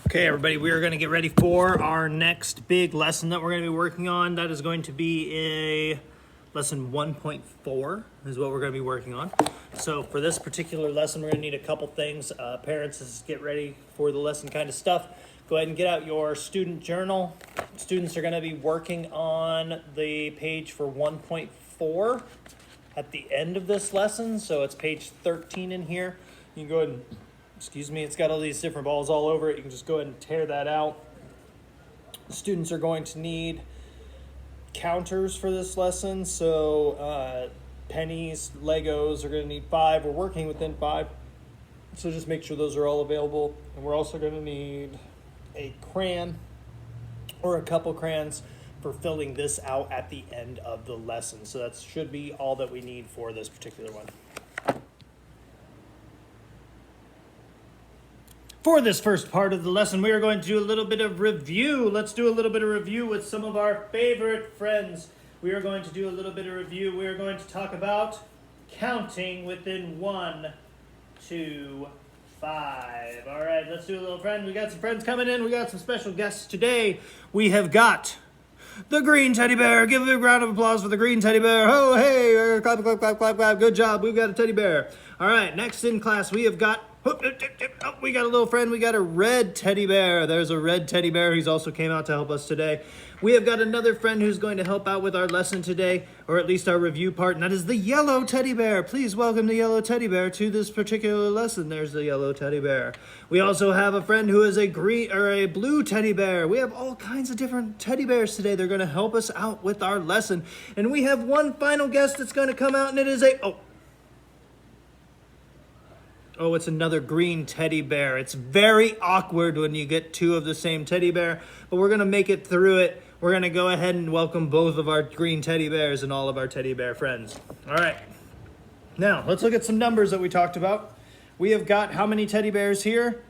Okay, everybody, we are going to get ready for our next big lesson that we're going to be working on. That is going to be a lesson 1.4 is what we're going to be working on. So for this particular lesson, we're going to need a couple things. Parents, just get ready for the lesson kind of stuff. Go ahead and get out your student journal. Students are going to be working on the page for 1.4 at the end of this lesson. So it's page 13 in here. You can go ahead and it's got all these different balls all over it. You can just go ahead and tear that out. Students are going to need counters for this lesson. So pennies, Legos are going to need 5. We're working within 5. So just make sure those are all available. And we're also going to need a crayon or a couple crayons for filling this out at the end of the lesson. So that should be all that we need for this particular one. For this first part of the lesson, we are going to do a little bit of review. Let's do a little bit of review with some of our favorite friends. We are going to do a little bit of review. We are going to talk about counting within 1, 2, 5. All right, let's do a little friend. We got some friends coming in. We got some special guests today. We have got the green teddy bear. Give a round of applause for the green teddy bear. Oh, hey, clap, clap, clap, clap, clap. Good job. We've got a teddy bear. All right, next in class, we have got we got a little friend. We got a red teddy bear. There's a red teddy bear. He's also came out to help us today. We have got another friend who's going to help out with our lesson today, or at least our review part, and that is the yellow teddy bear. Please welcome the yellow teddy bear to this particular lesson. There's the yellow teddy bear. We also have a friend who is a green or a blue teddy bear. We have all kinds of different teddy bears today. They're going to help us out with our lesson. And we have one final guest that's going to come out, and it is Oh, it's another green teddy bear. It's very awkward when you get 2 of the same teddy bear, but we're going to make it through it. We're going to go ahead and welcome both of our green teddy bears and all of our teddy bear friends. All right. Now, let's look at some numbers that we talked about. We have got how many teddy bears here?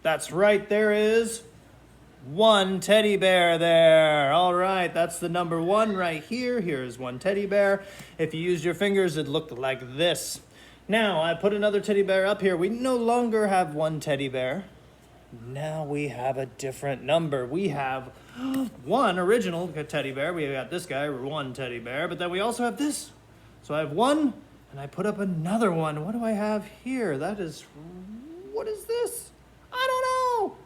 That's right. There is 1 teddy bear there. All right. That's the number 1 right here. Here is 1 teddy bear. If you used your fingers, it looked like this. Now, I put another teddy bear up here. We no longer have 1 teddy bear. Now we have a different number. We have 1 original teddy bear. We got this guy, 1 teddy bear. But then we also have this. So I have 1, and I put up another 1. What do I have here? What is this? I don't know.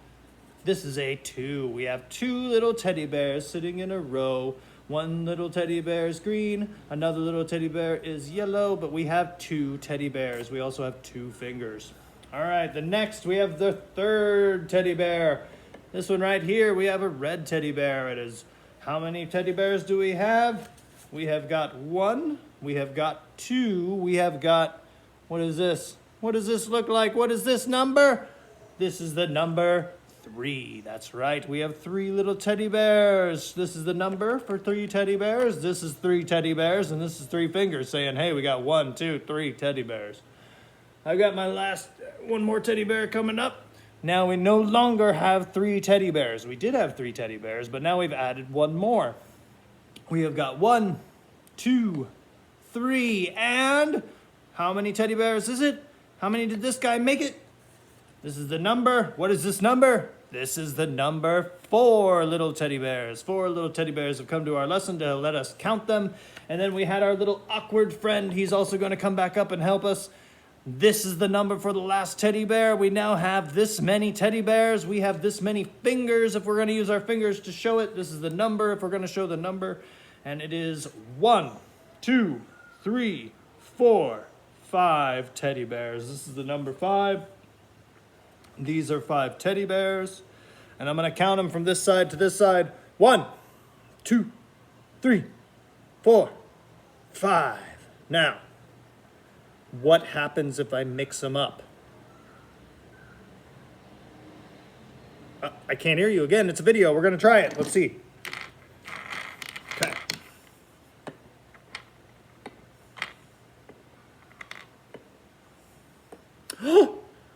This is a 2. We have 2 little teddy bears sitting in a row. 1 little teddy bear is green, another little teddy bear is yellow, but we have 2 teddy bears. We also have 2 fingers. All right, next we have the 3rd teddy bear. This one right here, we have a red teddy bear. It is, how many teddy bears do we have? We have got 1, we have got 2, we have got, what is this? What does this look like? What is this number? This is the number 3. That's right. We have 3 little teddy bears. This is the number for 3 teddy bears. This is 3 teddy bears, and this is 3 fingers saying, hey, we got 1, 2, 3 teddy bears. I got my last 1 more teddy bear coming up. Now we no longer have 3 teddy bears. We did have 3 teddy bears, but now we've added 1 more. We have got 1, 2, 3, and how many teddy bears is it? How many did this guy make it? This is the number. What is this number? This is the number 4 little teddy bears. 4 little teddy bears have come to our lesson to let us count them. And then we had our little awkward friend. He's also going to come back up and help us. This is the number for the last teddy bear. We now have this many teddy bears. We have this many fingers if we're going to use our fingers to show it. This is the number if we're going to show the number. And it is 1, 2, 3, 4, 5 teddy bears. This is the number 5. These are 5 teddy bears, and I'm going to count them from this side to this side. 1, 2, 3, 4, 5. Now, what happens if I mix them up? I can't hear you again. It's a video. We're going to try it. Let's see. Okay.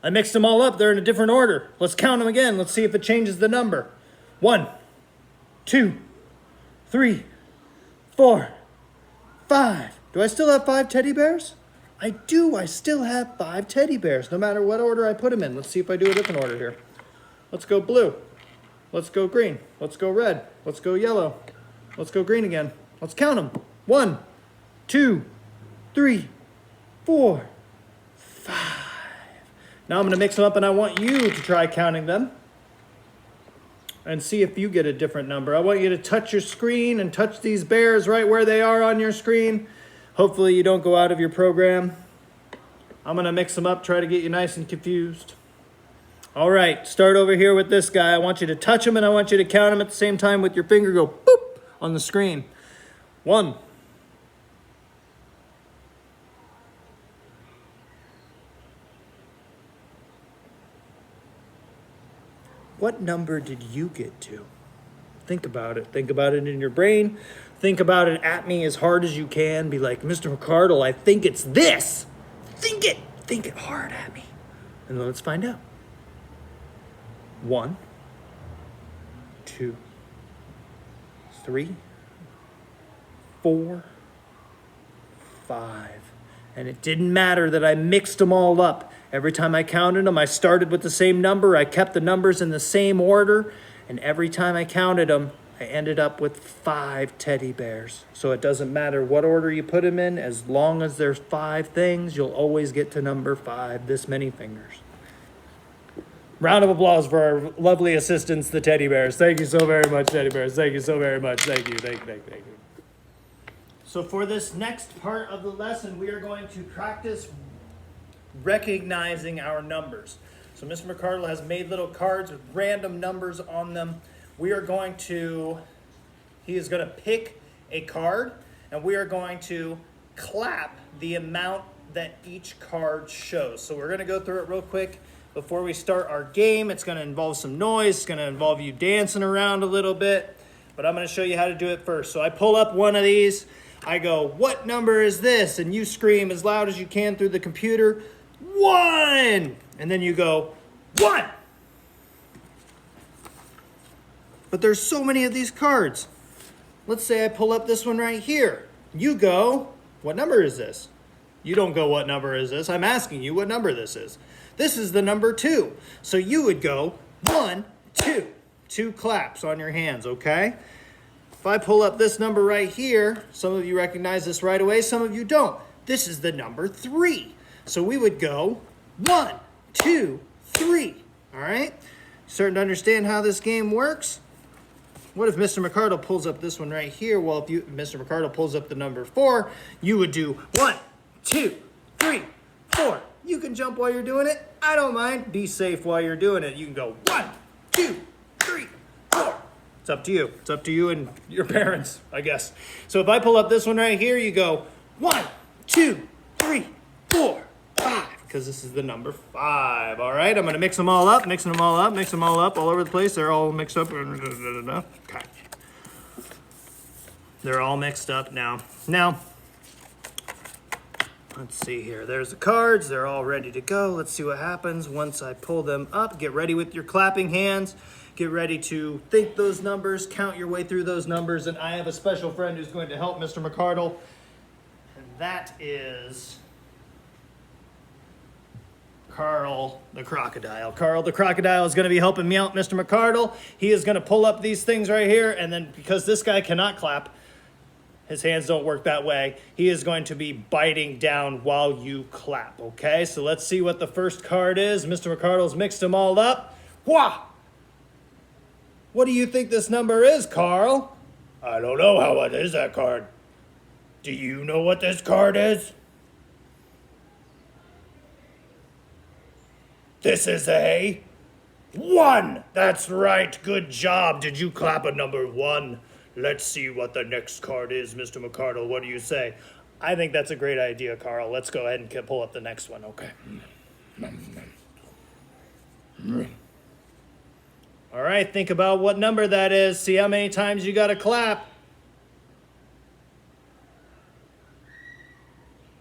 I mixed them all up. They're in a different order. Let's count them again. Let's see if it changes the number. 1, 2, 3, 4, 5. Do I still have 5 teddy bears? I do. I still have 5 teddy bears, no matter what order I put them in. Let's see if I do a different order here. Let's go blue. Let's go green. Let's go red. Let's go yellow. Let's go green again. Let's count them. 1, 2, 3, 4, 5. Now I'm going to mix them up, and I want you to try counting them and see if you get a different number. I want you to touch your screen and touch these bears right where they are on your screen. Hopefully you don't go out of your program. I'm going to mix them up, try to get you nice and confused. All right, start over here with this guy. I want you to touch him, and I want you to count him at the same time with your finger. Go boop on the screen. 1. What number did you get to? Think about it. Think about it in your brain. Think about it at me as hard as you can. Be like, Mr. McCardle, I think it's this. Think it. Think it hard at me. And then let's find out. 1, 2, 3, 4, 5. And it didn't matter that I mixed them all up. Every time I counted them, I started with the same number. I kept the numbers in the same order. And every time I counted them, I ended up with 5 teddy bears. So it doesn't matter what order you put them in. As long as there's 5 things, you'll always get to number 5, this many fingers. Round of applause for our lovely assistants, the teddy bears. Thank you so very much, teddy bears. Thank you so very much. Thank you, thank you, thank you, thank you. So for this next part of the lesson, we are going to practice recognizing our numbers. So Mr. McCardle has made little cards with random numbers on them. He is going to pick a card, and we are going to clap the amount that each card shows. So we're going to go through it real quick before we start our game. It's going to involve some noise. It's going to involve you dancing around a little bit, but I'm going to show you how to do it first. So I pull up one of these. I go, what number is this? And you scream as loud as you can through the computer, 1! And then you go, 1! But there's so many of these cards. Let's say I pull up this one right here. You go, what number is this? You don't go, what number is this? I'm asking you what number this is. This is the number 2. So you would go, 1, 2. 2 claps on your hands, okay? If I pull up this number right here, some of you recognize this right away, some of you don't. This is the number 3. So we would go 1, 2, 3. All right? Starting to understand how this game works? What if Mr. McCardle pulls up this one right here? Well, if Mr. McCardle pulls up the number 4, you would do 1, 2, 3, 4. You can jump while you're doing it. I don't mind. Be safe while you're doing it. You can go 1, 2, 3, 4. It's up to you. It's up to you and your parents, I guess. So if I pull up this one right here, you go 1, 2, 3, 4, 5. Because this is the number 5. All right, I'm going to mix them all up, mixing them all up, mix them all up all over the place. They're all mixed up. Okay. They're all mixed up now. Now, let's see here. There's the cards. They're all ready to go. Let's see what happens once I pull them up. Get ready with your clapping hands. Get ready to think those numbers, count your way through those numbers. And I have a special friend who's going to help Mr. McCardle. And that is Carl the Crocodile. Carl the Crocodile is going to be helping me out, Mr. McCardle. He is going to pull up these things right here. And then because this guy cannot clap, his hands don't work that way, he is going to be biting down while you clap, okay? So let's see what the first card is. Mr. McCardle's mixed them all up. Wah! What do you think this number is, Carl? I don't know. What is that card? Do you know what this card is? This is a 1. That's right. Good job. Did you clap a number 1? Let's see what the next card is, Mr. McCardle. What do you say? I think that's a great idea, Carl. Let's go ahead and pull up the next one, okay? All right, think about what number that is. See how many times you got to clap.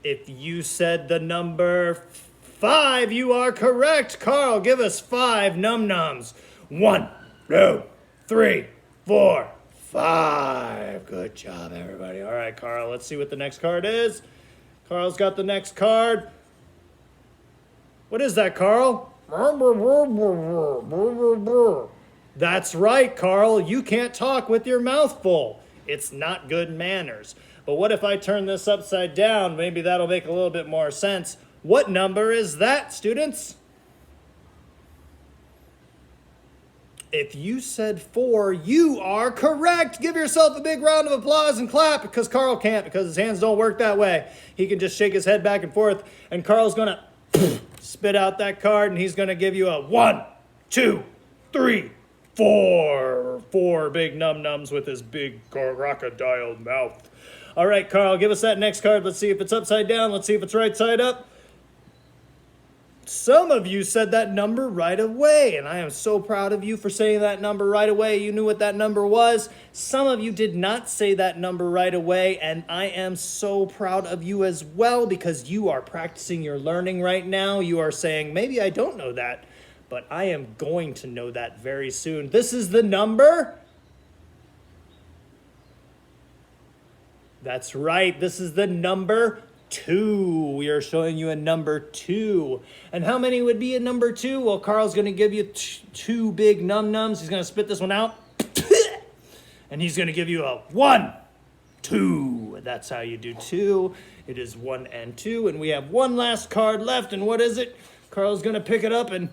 If you said the number 5, you are correct. Carl, give us 5 num-nums. 1, 2, 3, 4, 5. Good job, everybody. All right, Carl, let's see what the next card is. Carl's got the next card. What is that, Carl? That's right, Carl. You can't talk with your mouth full. It's not good manners. But what if I turn this upside down? Maybe that'll make a little bit more sense. What number is that, students? If you said 4, you are correct. Give yourself a big round of applause and clap, because Carl can't, because his hands don't work that way. He can just shake his head back and forth, and Carl's going to spit out that card, and he's going to give you a 1, 2, 3, 4. 4 big num-nums with his big crocodile mouth. All right, Carl, give us that next card. Let's see if it's upside down. Let's see if it's right side up. Some of you said that number right away, and I am so proud of you for saying that number right away. You knew what that number was. Some of you did not say that number right away, and I am so proud of you as well, because you are practicing your learning right now. You are saying, maybe I don't know that, but I am going to know that very soon. This is the number. That's right. This is the number 2. We are showing you a number 2. And how many would be a number 2? Well, Carl's going to give you 2 big num-nums. He's going to spit this one out. And he's going to give you a 1, 2. That's how you do 2. It is 1 and 2. And we have one last card left. And what is it? Carl's going to pick it up, and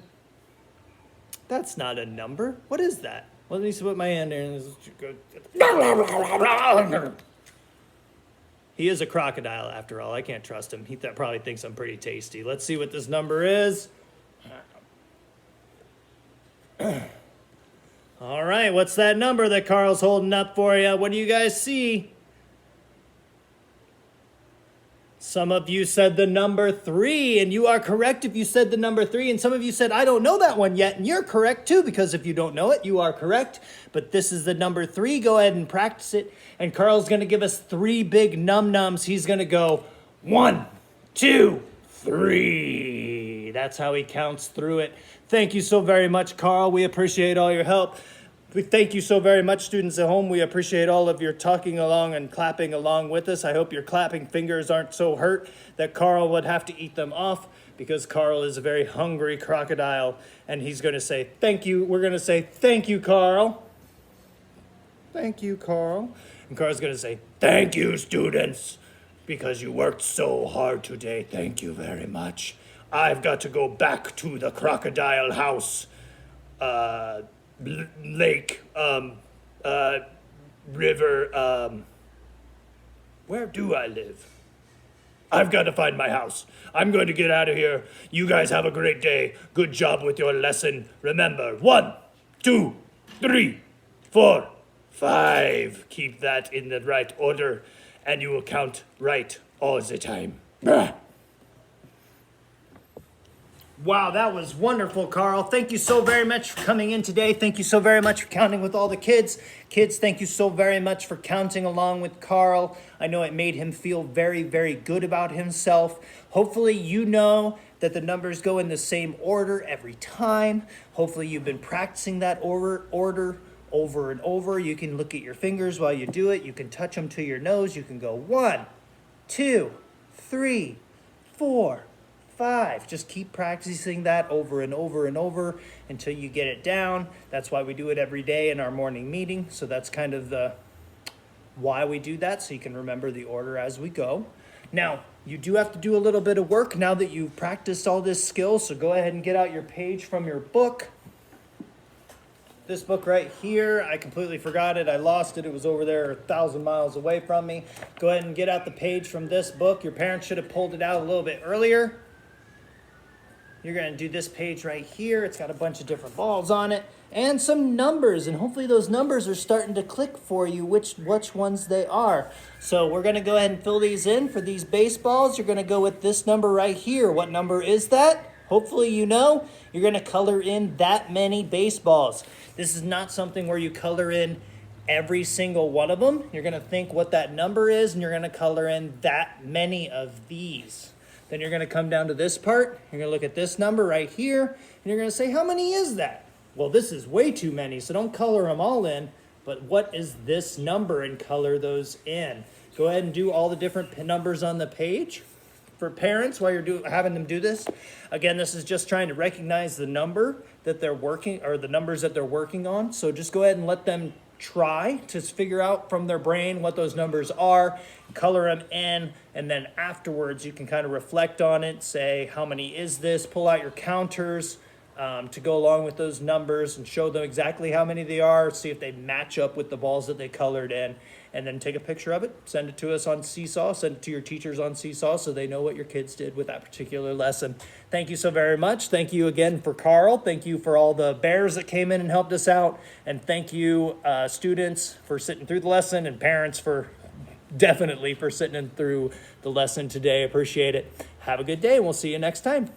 that's not a number. What is that? Well, let me put my hand there. He is a crocodile, after all. I can't trust him. He probably thinks I'm pretty tasty. Let's see what this number is. All right, what's that number that Carl's holding up for you? What do you guys see? Some of you said the number 3, and you are correct if you said the number 3. And some of you said, I don't know that one yet, and you're correct too, because if you don't know it, you are correct. But this is the number 3. Go ahead and practice it. And Carl's going to give us 3 big num-nums. He's going to go 1, 2, 3. That's how he counts through it. Thank you so very much, Carl. We appreciate all your help. We thank you so very much, students at home. We appreciate all of your talking along and clapping along with us. I hope your clapping fingers aren't so hurt that Carl would have to eat them off, because Carl is a very hungry crocodile, and he's going to say thank you. We're going to say thank you, Carl. Thank you, Carl. And Carl's going to say thank you, students, because you worked so hard today. Thank you very much. I've got to go back to the crocodile house. Lake, river, where do I live? I've got to find my house. I'm going to get out of here. You guys have a great day. Good job with your lesson. Remember, 1, 2, 3, 4, 5. Keep that in the right order, and you will count right all the time. Wow, that was wonderful, Carl. Thank you so very much for coming in today. Thank you so very much for counting with all the kids. Kids, thank you so very much for counting along with Carl. I know it made him feel very, very good about himself. Hopefully you know that the numbers go in the same order every time. Hopefully you've been practicing that order over and over. You can look at your fingers while you do it. You can touch them to your nose. You can go 1, 2, 3, 4, 5. Just keep practicing that over and over and over until you get it down. That's why we do it every day in our morning meeting. So that's kind of the why we do that, so you can remember the order as we go. Now, you do have to do a little bit of work now that you've practiced all this skill. So go ahead and get out your page from your book. This book right here, I completely forgot it. I lost it. It was over there 1,000 miles away from me. Go ahead and get out the page from this book. Your parents should have pulled it out a little bit earlier. You're going to do this page right here. It's got a bunch of different balls on it and some numbers. And hopefully those numbers are starting to click for you which ones they are. So we're going to go ahead and fill these in. For these baseballs, you're going to go with this number right here. What number is that? Hopefully you know. You're going to color in that many baseballs. This is not something where you color in every single one of them. You're going to think what that number is, and you're going to color in that many of these. Then you're going to come down to this part. You're going to look at this number right here, and you're going to say, how many is that? Well, this is way too many, so don't color them all in. But what is this number, and color those in? Go ahead and do all the different numbers on the page. for parents, while you're having them do this, again, this is just trying to recognize the number that they're working, or the numbers that they're working on. So just go ahead and let them try to figure out from their brain what those numbers are, color them in, and then afterwards you can kind of reflect on it, say, how many is this? Pull out your counters to go along with those numbers and show them exactly how many they are, see if they match up with the balls that they colored in, and then take a picture of it, send it to us on Seesaw, send it to your teachers on Seesaw so they know what your kids did with that particular lesson. Thank you so very much. Thank you again for Carl. Thank you for all the bears that came in and helped us out. And thank you, students, for sitting through the lesson, and parents for definitely for sitting through the lesson today. Appreciate it. Have a good day, and we'll see you next time.